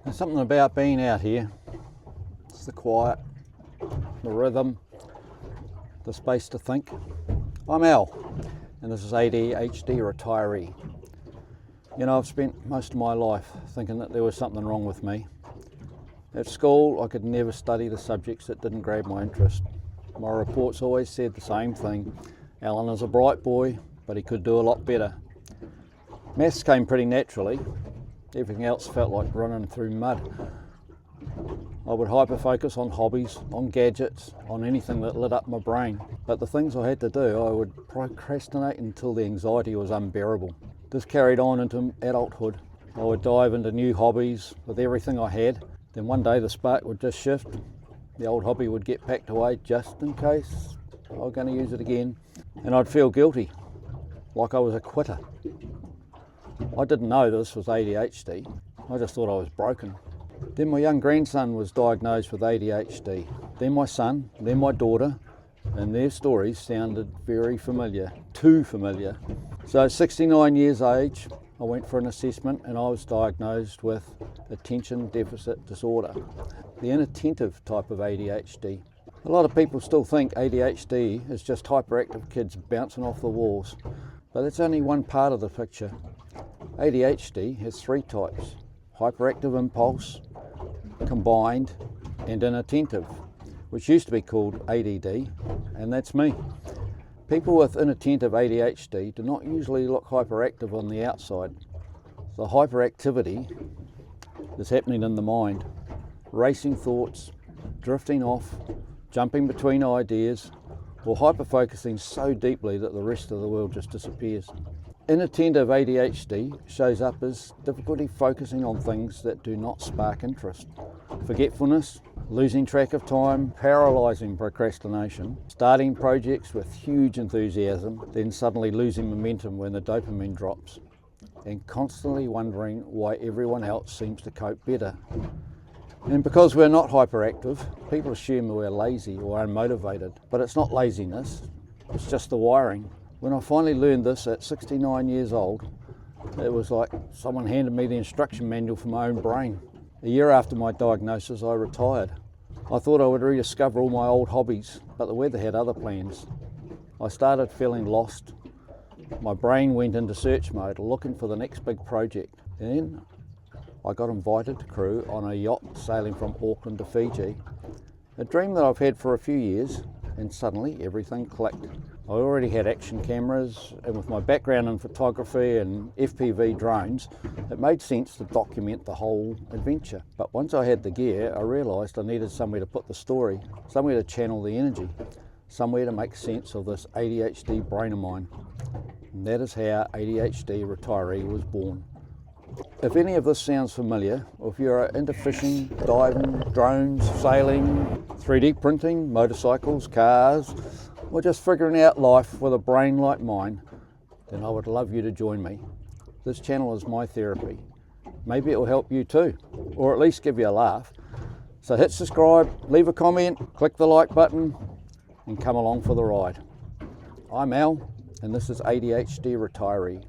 There's something about being out here. It's the quiet, the rhythm, the space to think. I'm Al, and this is ADHD Retiree. You know, I've spent most of my life thinking that there was something wrong with me. At school, I could never study the subjects that didn't grab my interest. My reports always said the same thing. Alan is a bright boy, but he could do a lot better. Maths came pretty naturally. Everything else felt like running through mud. I would hyper-focus on hobbies, on gadgets, on anything that lit up my brain. But the things I had to do, I would procrastinate until the anxiety was unbearable. This carried on into adulthood. I would dive into new hobbies with everything I had. Then one day the spark would just shift. The old hobby would get packed away just in case I was going to use it again. And I'd feel guilty, like I was a quitter. I didn't know this was ADHD. I just thought I was broken. Then my young grandson was diagnosed with ADHD. Then my son, then my daughter, and their stories sounded very familiar, too familiar. So at 69 years age, I went for an assessment and I was diagnosed with attention deficit disorder, the inattentive type of ADHD. A lot of people still think ADHD is just hyperactive kids bouncing off the walls, but that's only one part of the picture. ADHD has three types: hyperactive impulse, combined, and inattentive, which used to be called ADD, and that's me. People with inattentive ADHD do not usually look hyperactive on the outside. The hyperactivity is happening in the mind, racing thoughts, drifting off, jumping between ideas, or hyper-focusing so deeply that the rest of the world just disappears. Inattentive ADHD shows up as difficulty focusing on things that do not spark interest. Forgetfulness, losing track of time, paralysing procrastination, starting projects with huge enthusiasm, then suddenly losing momentum when the dopamine drops, and constantly wondering why everyone else seems to cope better. And because we're not hyperactive, people assume we're lazy or unmotivated, but it's not laziness, it's just the wiring. When I finally learned this at 69 years old, it was like someone handed me the instruction manual for my own brain. A year after my diagnosis, I retired. I thought I would rediscover all my old hobbies, but the weather had other plans. I started feeling lost. My brain went into search mode, looking for the next big project. Then I got invited to crew on a yacht sailing from Auckland to Fiji, a dream that I've had for a few years, and suddenly everything clicked. I already had action cameras, and with my background in photography and FPV drones, it made sense to document the whole adventure. But once I had the gear, I realised I needed somewhere to put the story, somewhere to channel the energy, somewhere to make sense of this ADHD brain of mine. And that is how ADHD Retiree was born. If any of this sounds familiar, or if you're into fishing, diving, drones, sailing, 3D printing, motorcycles, cars, or just figuring out life with a brain like mine, then I would love you to join me. This channel is my therapy. Maybe it will help you too, or at least give you a laugh. So hit subscribe, leave a comment, click the like button, and come along for the ride. I'm Al, and this is ADHD Retiree.